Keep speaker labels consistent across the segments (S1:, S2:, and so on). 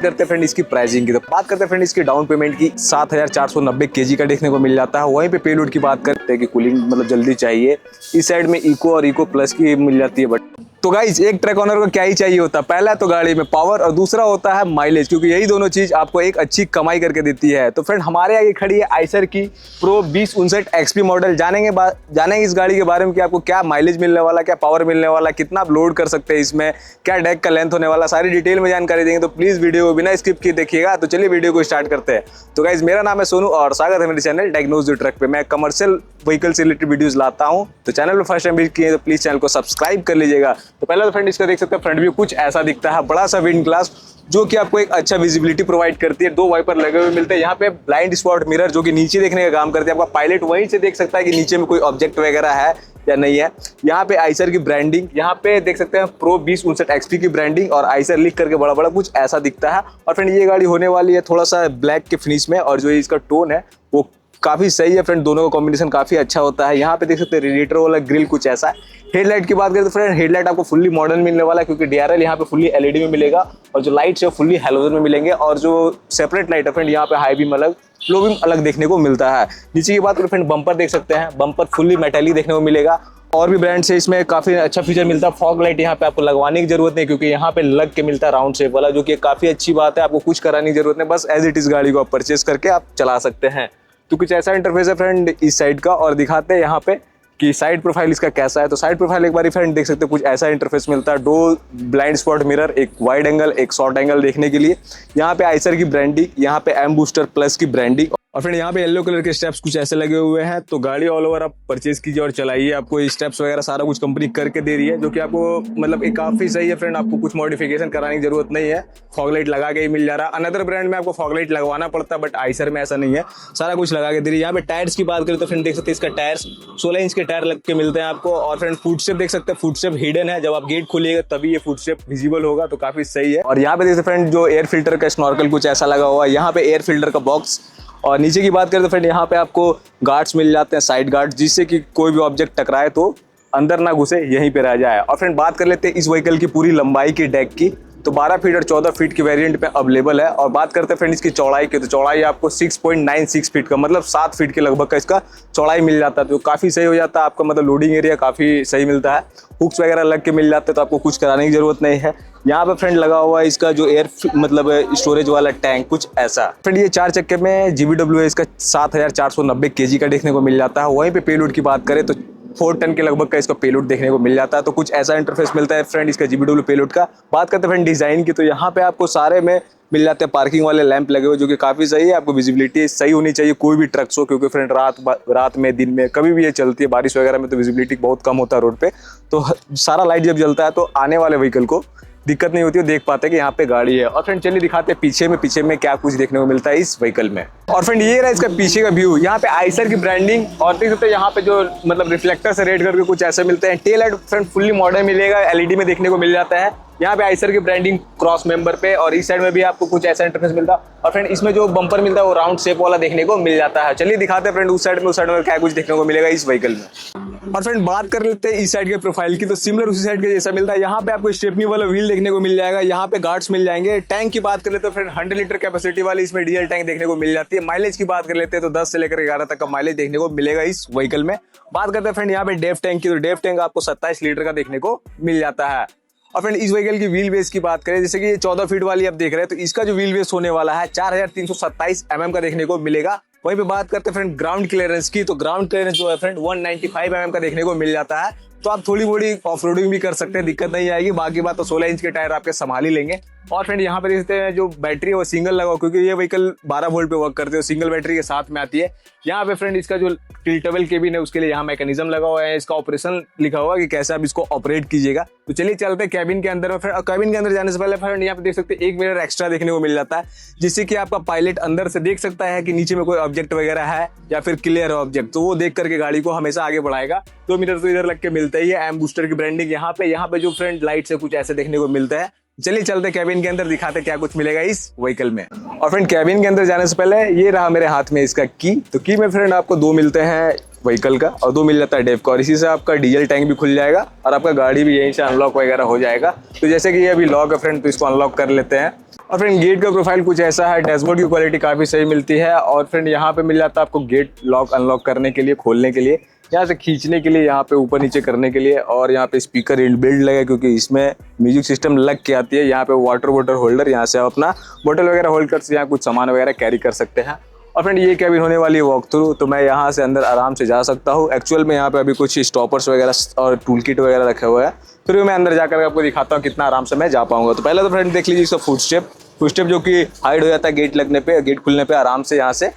S1: करते हैं फ्रेंड इसकी प्राइसिंग की, तो बात करते हैं फ्रेंड इसकी डाउन पेमेंट की। 7490 केजी का देखने को मिल जाता है। वहीं पे पेलोड की बात करते हैं कि कूलिंग मतलब जल्दी चाहिए, इस साइड में इको और इको प्लस की मिल जाती है। बट तो गाइज एक ट्रक ओनर को क्या ही चाहिए होता है, पहला तो गाड़ी में पावर और दूसरा होता है माइलेज, क्योंकि यही दोनों चीज आपको एक अच्छी कमाई करके देती है। तो फ्रेंड हमारे आगे खड़ी है आइसर की प्रो 2059 एक्सपी मॉडल। जानेंगे इस गाड़ी के बारे में कि आपको क्या माइलेज मिलने वाला, क्या पावर मिलने वाला, कितना आप लोड कर सकते हैं इसमें, क्या डेक का लेंथ होने वाला, सारी डिटेल में जानकारी देंगे। तो प्लीज वीडियो को बिना स्किप किए देखिएगा। तो चलिए वीडियो को स्टार्ट करते हैं। तो गाइज मेरा नाम है सोनू और स्वागत है मेरे चैनल डायग्नोज द ट्रक पे। मैं कमर्शियल व्हीकल से रिलेटेड वीडियोस लाता हूं। तो चैनल पर फर्स्ट टाइम विजिट किए तो प्लीज चैनल को सब्सक्राइब कर लीजिएगा। तो पहले तो फ्रेंड इसका देख सकते हैं फ्रंट व्यू कुछ ऐसा दिखता है, बड़ा सा विंड ग्लास जो कि आपको एक अच्छा विजिबिलिटी प्रोवाइड करती है। 2 वाइपर लगे हुए मिलते हैं यहाँ पे, ब्लाइंड स्पॉट मिरर जो कि नीचे देखने का काम करते हैं। आपका पायलट वहीं से देख सकता है कि नीचे में कोई ऑब्जेक्ट वगैरह है या नहीं है। यहाँ पे आइसर की ब्रांडिंग, यहाँ पे देख सकते हैं प्रो 2059 एक्सपी की ब्रांडिंग और आइसर लिख करके बड़ा बड़ा कुछ ऐसा दिखता है। और फ्रेंड ये गाड़ी होने वाली है थोड़ा सा ब्लैक के फिनिश में, और जो इसका टोन है वो काफी सही है फ्रेंड, दोनों का कॉम्बिनेशन काफी अच्छा होता है। यहाँ पे देख सकते हैं रेडिएटर वाला ग्रिल कुछ ऐसा है। हेडलाइट की बात करें तो फ्रेंड हेडलाइट आपको फुल्ली मॉडर्न मिलने वाला है, क्योंकि डीआरएल यहाँ पे फुल्ली एलईडी में मिलेगा और जो लाइट्स है फुल्ली हैलोजन में मिलेंगे। और जो सेपरेट लाइट है फ्रेंड यहाँ पे हाई बीम अलग, लो बीम अलग देखने को मिलता है। नीचे की बात करें फ्रेंड बम्पर देख सकते हैं, बम्पर फुल्ली मेटालिक देखने को मिलेगा। और भी ब्रांड से इसमें काफी अच्छा फीचर मिलता है। फॉग लाइट यहाँ पे आपको लगवाने की जरूरत नहीं, क्योंकि यहाँ पे लग के मिलता है राउंड शेप वाला, जो कि काफी अच्छी बात है। आपको कुछ कराने की जरूरत नहीं, बस एज इट इज गाड़ी को आप परचेस करके आप चला सकते हैं। तो कुछ ऐसा इंटरफेस है फ्रेंड इस साइड का। और दिखाते हैं यहाँ पे कि साइड प्रोफाइल इसका कैसा है। तो साइड प्रोफाइल एक बार फ्रेंड देख सकते हैं कुछ ऐसा इंटरफेस मिलता है। 2 ब्लाइंड स्पॉट मिरर, एक वाइड एंगल एक शॉर्ट एंगल देखने के लिए। यहाँ पे आइसर की ब्रांडिंग, यहाँ पे एम बूस्टर प्लस की ब्रांडिंग। और फ्रेंड यहाँ पे येलो कलर के स्टेप्स कुछ ऐसे लगे हुए हैं। तो गाड़ी ऑल ओवर आप परचेज कीजिए और चलाइए, आपको स्टेप्स वगैरह सारा कुछ कंपनी करके दे रही है, जो कि आपको मतलब एक काफी सही है फ्रेंड। आपको कुछ मॉडिफिकेशन कराने की जरूरत नहीं है, फॉग लाइट लगा के ही मिल जा रहा है। अनदर ब्रांड में आपको फॉग लाइट लगवाना पड़ता है, बट आइसर में ऐसा नहीं है, सारा कुछ लगा के दे रही है। यहाँ पे टायर्स की बात करें तो फ्रेंड देख सकते हैं इसका टायर्स 16 इंच के टायर लग के मिलते हैं आपको। और फ्रेंड फुटस्टेप देख सकते हैं, फुटस्टेप हिडन है, जब आप गेट खोलिएगा तभी ये फुटस्टेप विजिबल होगा, तो काफी सही है। और यहाँ पे देख सकते फ्रेंड जो एयर फिल्टर का स्नॉर्कल कुछ ऐसा लगा हुआ है, यहाँ पे एयर फिल्टर का बॉक्स। और नीचे की बात करें तो फ्रेंड यहाँ पे आपको गार्ड्स मिल जाते हैं, साइड गार्ड, जिससे कि कोई भी ऑब्जेक्ट टकराए तो अंदर ना घुसे, यहीं पे रह जाए। और फ्रेंड बात कर लेते हैं इस व्हीकल की पूरी लंबाई की डेक की, तो 12 फीट और 14 फीट की वेरिएंट पे अवेलेबल है। और बात करते हैं फ्रेंड इसकी चौड़ाई की, तो चौड़ाई आपको 6.96 फीट का, मतलब 7 फीट के लगभग का इसका चौड़ाई मिल जाता है। तो काफ़ी सही हो जाता है आपका, मतलब लोडिंग एरिया काफ़ी सही मिलता है। हुक्स वगैरह लग के मिल जाते हैं, तो आपको कुछ कराने की जरूरत नहीं है। यहाँ पे फ्रेंड लगा हुआ है इसका जो एयर मतलब स्टोरेज वाला टैंक कुछ ऐसा। फ्रेंड ये 4 चक्के में GVW है, इसका 7490 केजी का देखने को मिल जाता है। वहीं पे पेलोड की बात करें तो 4 टन के लगभग का इसका पेलोड देखने को मिल जाता है। तो कुछ ऐसा इंटरफेस मिलता है फ्रेंड इसका GVW पेलोड का। बात करते हैं फ्रेंड डिजाइन की, तो यहाँ पे आपको सारे में मिल जाते हैं पार्किंग वाले लैंप लगे हुए, जो कि काफी सही है। आपको विजिबिलिटी सही होनी चाहिए कोई भी ट्रक्स हो, क्योंकि फ्रेंड रात में दिन में कभी भी ये चलती है, बारिश वगैरह में तो विजिबिलिटी बहुत कम होता है रोड पे। तो सारा लाइट जब जलता है तो आने वाले व्हीकल को दिक्कत नहीं होती है, देख पाते हैं कि यहाँ पे गाड़ी है। और फ्रेंड चलिए दिखाते हैं पीछे में क्या कुछ देखने को मिलता है इस व्हीकल में। और फ्रेंड ये रहा इसका पीछे का व्यू, यहाँ पे आइसर की ब्रांडिंग, और देख सकते हैं यहाँ पे जो मतलब रिफ्लेक्टर से रेड करके कुछ ऐसे मिलते हैं। Tail light friend fully modern मिलेगा, एलईडी में देखने को मिल जाता है। यहाँ पे आइसर की ब्रांडिंग क्रॉस मेंबर पे, और इस साइड में भी आपको कुछ ऐसा इंटरफेस मिलता है। और फ्रेंड इसमें जो बम्पर मिलता है वो राउंड शेप वाला देखने को मिल जाता है। चलिए दिखाते हैं फ्रेंड उस साइड में क्या कुछ देखने को मिलेगा इस व्हीकल में। और फ्रेंड बात कर लेते हैं इस साइड के प्रोफाइल की, तो सिमिलर उसी साइड के जैसा मिलता है। यहाँ पे आपको स्टेपनी वाला व्हील देखने को मिल जाएगा, यहाँ पे गार्ड्स मिल जाएंगे। टैंक की बात कर लेते हैं फ्रेंड 100 लीटर कैपेसिटी वाली इसमें डीजल टैंक देखने को मिल जाती है। माइलेज की बात कर लेते हैं तो 10 से लेकर 11 तक का माइलेज देखने को मिलेगा इस व्हीकल में। बात करते हैं फ्रेंड यहाँ पे डेफ टैंक की, तो डेफ टैंक आपको 27 लीटर का देखने को मिल जाता है। और फ्रेंड इस व्हीकल की व्हील बेस की बात करें, जैसे कि ये 14 फीट वाली आप देख रहे हैं, तो इसका जो व्हील बेस होने वाला है 4327 mm का देखने को मिलेगा। वहीं पे बात करते हैं फ्रेंड ग्राउंड क्लियरेंस की, तो ग्राउंड क्लियरेंस जो है फ्रेंड 195 mm का देखने को मिल जाता है। तो आप थोड़ी बड़ी ऑफ रोडिंग भी कर सकते हैं, दिक्कत नहीं आएगी। बाकी बात तो 16 इंच के टायर आपके संभाल ही लेंगे। और फ्रेंड यहाँ पे देखते हैं जो बैटरी है वो सिंगल लगा, क्योंकि ये व्हीकल 12 वोल्ट पे वर्क करते हैं, सिंगल बैटरी के साथ में आती है। यहाँ पे फ्रेंड इसका जो टिल्टेबल केबिन है उसके लिए यहाँ मैकेनिज्म लगा हुआ है, इसका ऑपरेशन लिखा हुआ है कि कैसे आप इसको ऑपरेट कीजिएगा। तो चलिए चलते हैं कैबिन के अंदर में। फ्रेंड कैबिन के अंदर जाने से पहले फ्रेंड यहाँ पे देख सकते हैं एक मिरर एक्स्ट्रा देखने को मिल जाता है, जिससे कि आपका पायलट अंदर से देख सकता है कि नीचे में कोई ऑब्जेक्ट वगैरह है या फिर क्लियर है ऑब्जेक्ट, तो वो देख करके गाड़ी को हमेशा आगे बढ़ाएगा। 2 मिरर तो इधर लग के मिलता ही है। एम बूस्टर की ब्रांडिंग यहाँ पे जो फ्रेंड लाइट से कुछ ऐसे देखने को मिलता है। चलिए चलते कैबिन के अंदर, दिखाते क्या कुछ मिलेगा इस व्हीकल में। और फ्रेंड कैबिन के अंदर जाने से पहले ये रहा मेरे हाथ में इसका की, तो की में फ्रेंड आपको 2 मिलते हैं व्हीकल का और 2 मिल जाता है डेफ का, और इसी से आपका डीजल टैंक भी खुल जाएगा और आपका गाड़ी भी यहीं से अनलॉक वगैरह हो जाएगा। तो जैसे कि ये अभी लॉक है फ्रेंड, तो इसको अनलॉक कर लेते हैं। और फ्रेंड गेट का प्रोफाइल कुछ ऐसा है, डैशबोर्ड की क्वालिटी काफ़ी सही मिलती है। और फ्रेंड यहाँ पे मिल जाता है आपको गेट लॉक अनलॉक करने के लिए, खोलने के लिए, यहाँ से खींचने के लिए, यहाँ पे ऊपर नीचे करने के लिए। और यहाँ पे स्पीकर इनबिल्ट लगा क्योंकि इसमें म्यूजिक सिस्टम लग के आती है। यहाँ पे वाटर होल्डर, यहाँ से आप अपना बोतल वगैरह होल्ड कर, यहाँ कुछ सामान वगैरह कैरी कर सकते हैं। और फ्रेंड ये कैबिन होने वाली है वॉक थ्रू, तो मैं यहाँ से अंदर आराम से जा सकता हूँ। एक्चुअल में यहाँ पे अभी कुछ स्टॉपर्स वगैरह और टूल किट वगैरह रखे हुए हैं, फिर भी मैं अंदर जाकर आपको दिखाता हूँ कितना आराम से मैं जा पाऊंगा। तो पहले तो फ्रेंड देख लीजिए इसका फुटस्टेप जो कि हाइड हो जाता है गेट लगने पे, गेट खुलने पे आराम से यहाँ से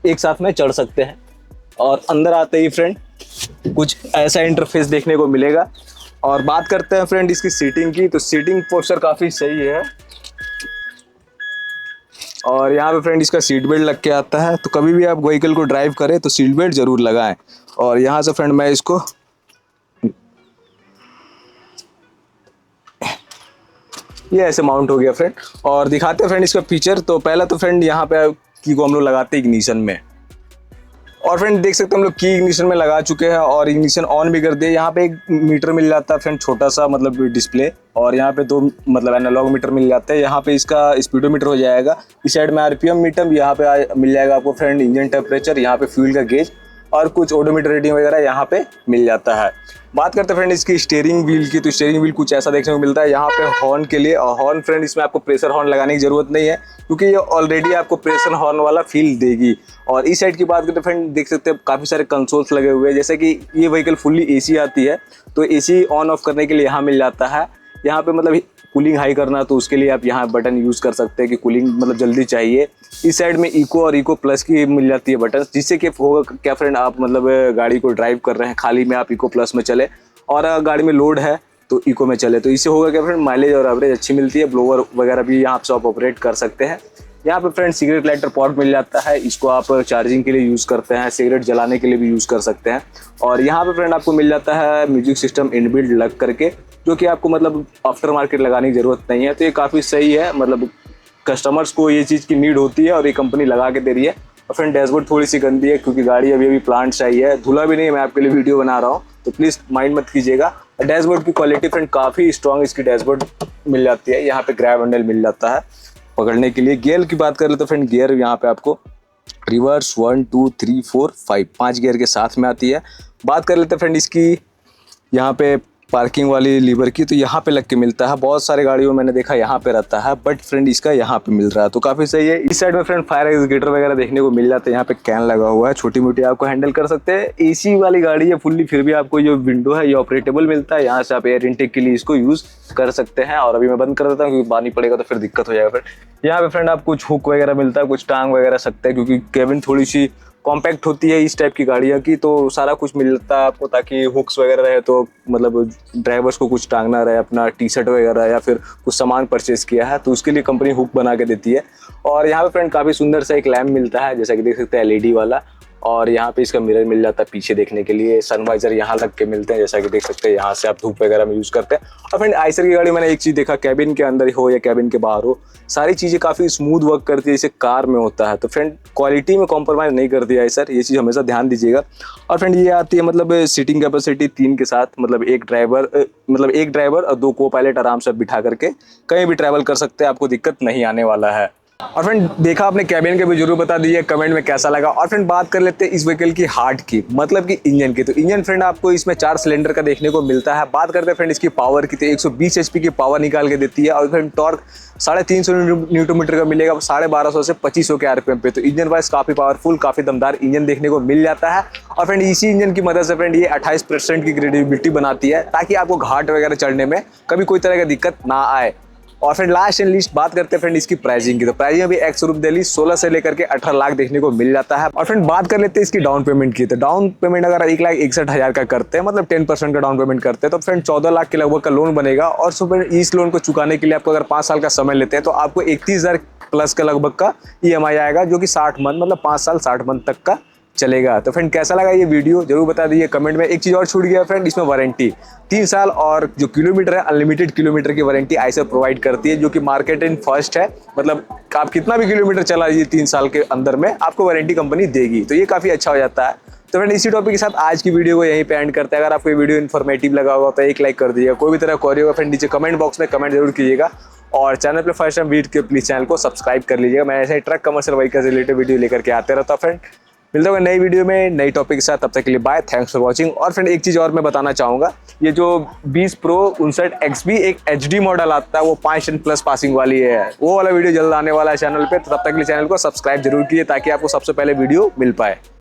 S1: एक साथ में चढ़ सकते हैं। और अंदर आते ही फ्रेंड कुछ ऐसा इंटरफेस देखने को मिलेगा। और बात करते हैं फ्रेंड इसकी सीटिंग की, तो सीटिंग पोस्चर काफ़ी सही है। और यहाँ पे फ्रेंड इसका सीट बेल्ट लग के आता है, तो कभी भी आप व्हीकल को ड्राइव करें तो सीट बेल्ट जरूर लगाएं। और यहाँ से फ्रेंड मैं इसको ये ऐसे माउंट हो गया फ्रेंड। और दिखाते हैं फ्रेंड इसका फीचर। तो पहला तो फ्रेंड यहाँ पे की को हम लोग लगाते हैं इग्निशन में, और फ्रेंड देख सकते हैं हम लोग की इग्निशन में लगा चुके हैं और इग्निशन ऑन भी कर दिए। यहाँ पे एक मीटर मिल जाता है फ्रेंड, छोटा सा मतलब डिस्प्ले, और यहाँ पे दो मतलब एनालॉग मीटर मिल जाते हैं। यहाँ पे इसका स्पीडोमीटर हो जाएगा, इस साइड में आरपीएम मीटर, यहाँ पे मिल जाएगा आपको फ्रेंड इंजन टेम्परेचर, यहाँ पे फ्यूल का गेज और कुछ ओडोमीटर रीडिंग वगैरह यहाँ पे मिल जाता है। बात करते हैं फ्रेंड इसकी स्टीयरिंग व्हील की, तो स्टीयरिंग व्हील कुछ ऐसा देखने को मिलता है। यहाँ पे हॉर्न के लिए, और हॉर्न फ्रेंड इसमें आपको प्रेशर हॉर्न लगाने की जरूरत नहीं है क्योंकि ये ऑलरेडी आपको प्रेशर हॉर्न वाला फील देगी। और इस साइड की बात करते हैं फ्रेंड, देख सकते हैं काफ़ी सारे कंसोल्स लगे हुए हैं। जैसे कि ये व्हीकल फुल्ली एसी आती है, तो एसी ऑन ऑफ करने के लिए यहाँ मिल जाता है। यहाँ पे मतलब कूलिंग हाई करना, तो उसके लिए आप यहाँ बटन यूज़ कर सकते हैं कि कूलिंग मतलब जल्दी चाहिए। इस साइड में इको और इको प्लस की मिल जाती है बटन, जिससे कि होगा क्या फ्रेंड, आप मतलब गाड़ी को ड्राइव कर रहे हैं खाली में, आप इको प्लस में चले, और गाड़ी में लोड है तो इको में चले, तो इससे होगा क्या फ्रेंड, माइलेज और एवरेज अच्छी मिलती है। ब्लोअर वगैरह भी यहाँ से आप ऑपरेट कर सकते हैं। यहाँ पे फ्रेंड सिगरेट लाइटर पॉट मिल जाता है, इसको आप चार्जिंग के लिए यूज़ करते हैं, सिगरेट जलाने के लिए भी यूज़ कर सकते हैं। और यहाँ पे फ्रेंड आपको मिल जाता है म्यूजिक सिस्टम इनबिल्ट लग करके, जो कि आपको मतलब आफ्टर मार्केट लगाने की ज़रूरत नहीं है। तो ये काफ़ी सही है, मतलब कस्टमर्स को ये चीज़ की नीड होती है और ये कंपनी लगा के दे रही है। और फ्रेंड डैशबोर्ड थोड़ी सी गंदी है क्योंकि गाड़ी अभी प्लांट से आई है, धुला भी नहीं है, मैं आपके लिए वीडियो बना रहा हूँ, तो प्लीज़ माइंड मत कीजिएगा। डैशबोर्ड की क्वालिटी फ्रेंड काफ़ी स्ट्रॉन्ग इसकी डैशबोर्ड मिल जाती है। यहाँ पे ग्रैब हैंडल मिल जाता है पकड़ने के लिए। गियर की बात करें तो फ्रेंड गियर यहाँ पे आपको रिवर्स 1 2 3 4 5 5 गियर के साथ में आती है। बात कर लेते हैं फ्रेंड इसकी यहाँ पे पार्किंग वाली लीवर की, तो यहाँ पे लग के मिलता है। बहुत सारे गाड़ियों में मैंने देखा यहाँ पे रहता है, बट फ्रेंड इसका यहाँ पे मिल रहा है, तो काफ़ी सही है। इस साइड में फ्रेंड फायर एग्जीक्यूटर वगैरह देखने को मिल जाते हैं। यहाँ पे कैन लगा हुआ है, छोटी मोटी आपको हैंडल कर सकते हैं। एसी वाली गाड़ी है फुल्ली, फिर भी आपको जो विंडो है ये ऑपरेटेबल मिलता है। यहाँ से आप एयर इनटेक के लिए इसको यूज़ कर सकते हैं। और अभी मैं बंद कर देता हूँ क्योंकि पानी पड़ेगा तो फिर दिक्कत हो जाएगा। फिर यहाँ पे फ्रेंड आप कुछ हुक वगैरह मिलता है, कुछ टांग वगैरह सकते हैं क्योंकि केबिन थोड़ी सी कॉम्पैक्ट होती है इस टाइप की गाड़ियों की, तो सारा कुछ मिलता है आपको ताकि हुक्स वगैरह रहे, तो मतलब ड्राइवर्स को कुछ टांगना रहे, अपना टी शर्ट वगैरह या फिर कुछ सामान परचेज किया है तो उसके लिए कंपनी हुक बना के देती है। और यहाँ पे फ्रेंड काफ़ी सुंदर सा एक लैम्प मिलता है, जैसा कि देख सकते हैं एलईडी वाला। और यहाँ पे इसका मिरर मिल जाता है पीछे देखने के लिए। सनवाइजर यहाँ लग के मिलते हैं, जैसा कि देख सकते हैं, यहाँ से आप धूप वगैरह में यूज़ करते हैं। और फ्रेंड आइसर की गाड़ी मैंने एक चीज़ देखा, कैबिन के अंदर हो या कैबिन के बाहर हो, सारी चीज़ें काफ़ी स्मूथ वर्क करती है जैसे कार में होता है। तो फ्रेंड क्वालिटी में कॉम्प्रोमाइज़ नहीं करती है आइसर, ये चीज़ हमेशा ध्यान दीजिएगा। और फ्रेंड ये आती है मतलब सीटिंग कैपेसिटी 3 के साथ, मतलब एक ड्राइवर और 2 को पायलट आराम से बिठा करके कहीं भी ट्रैवल कर सकते हैं, आपको दिक्कत नहीं आने वाला है। और फ्रेंड देखा आपने कैबिन के भी जरूर बता दीजिए कमेंट में कैसा लगा। और फ्रेंड बात कर लेते हैं इस व्हीकल की हार्ट की, मतलब कि इंजन की। तो इंजन फ्रेंड आपको इसमें 4 सिलेंडर का देखने को मिलता है। बात करते हैं फ्रेंड इसकी पावर की, तो 120 HP की पावर निकाल के देती है। और फ्रेंड टॉर्क 350 न्यूटन मीटर का मिलेगा 1250 से 2500 के RPM पे। तो इंजन वाइज काफ़ी पावरफुल, काफ़ी दमदार इंजन देखने को मिल जाता है। और फ्रेंड इसी इंजन की मदद से फ्रेंड ये 28% की ग्रेडेबिलिटी बनाती है ताकि आपको घाट वगैरह चढ़ने में कभी कोई तरह का दिक्कत ना आए। और फिर लास्ट एंड लिस्ट बात करते हैं फ्रेंड इसकी प्राइसिंग की, तो प्राइसिंग अभी एक्स रूप दिल्ली 16 से लेकर के 18 लाख देखने को मिल जाता है। और फ्रेंड बात कर लेते हैं इसकी डाउन पेमेंट की, तो डाउन पेमेंट अगर 1,61,000 का करते हैं, मतलब 10% का डाउन पेमेंट करते हैं, तो फ्रेंड 14 लाख के लगभग का लोन बनेगा। और इस लोन को चुकाने के लिए आपको अगर 5 साल का समय लेते हैं तो आपको 31,000 प्लस का लगभग का EMI आएगा, जो कि 60 मंथ मतलब 5 साल 60 मंथ तक का चलेगा। तो फ्रेंड कैसा लगा ये वीडियो जरूर बता दीजिए कमेंट में। एक चीज़ और छूट गया फ्रेंड, इसमें वारंटी 3 साल और जो किलोमीटर है अनलिमिटेड किलोमीटर की वारंटी आइसर प्रोवाइड करती है, जो कि मार्केट इन फर्स्ट है। मतलब आप कितना भी किलोमीटर चला लीजिए 3 साल के अंदर में आपको वारंटी कंपनी देगी, तो ये काफ़ी अच्छा हो जाता है। तो फ्रेंड इसी टॉपिक के साथ आज की वीडियो को यहीं पे एंड करते हैं। अगर आपको ये वीडियो इन्फॉर्मेटिव लगा होगा तो एक लाइक कर दीजिएगा। कोई भी तरह क्वेरी होगा फ्रेंड नीचे कमेंट बॉक्स में कमेंट जरूर कीजिएगा। और चैनल पे फर्स्ट टाइम वीडियो के प्लीज चैनल को सब्सक्राइब कर लीजिएगा। मैं ऐसे ही ट्रक कमर्शियल व्हीकल से रिलेटेड वीडियो लेकर के आते रहता हूँ फ्रेंड। मिलता होगा नई वीडियो में नई टॉपिक के साथ, तब तक के लिए बाय, थैंक्स फॉर वॉचिंग। और फ्रेंड एक चीज़ और मैं बताना चाहूँगा, ये जो 20 Pro 59XB एक HD मॉडल आता है, वो 5 टन प्लस पासिंग वाली है, वो वाला वीडियो जल्द आने वाला है चैनल पे। तो तब तक के लिए चैनल को सब्सक्राइब जरूर कीजिए ताकि आपको सबसे पहले वीडियो मिल पाए।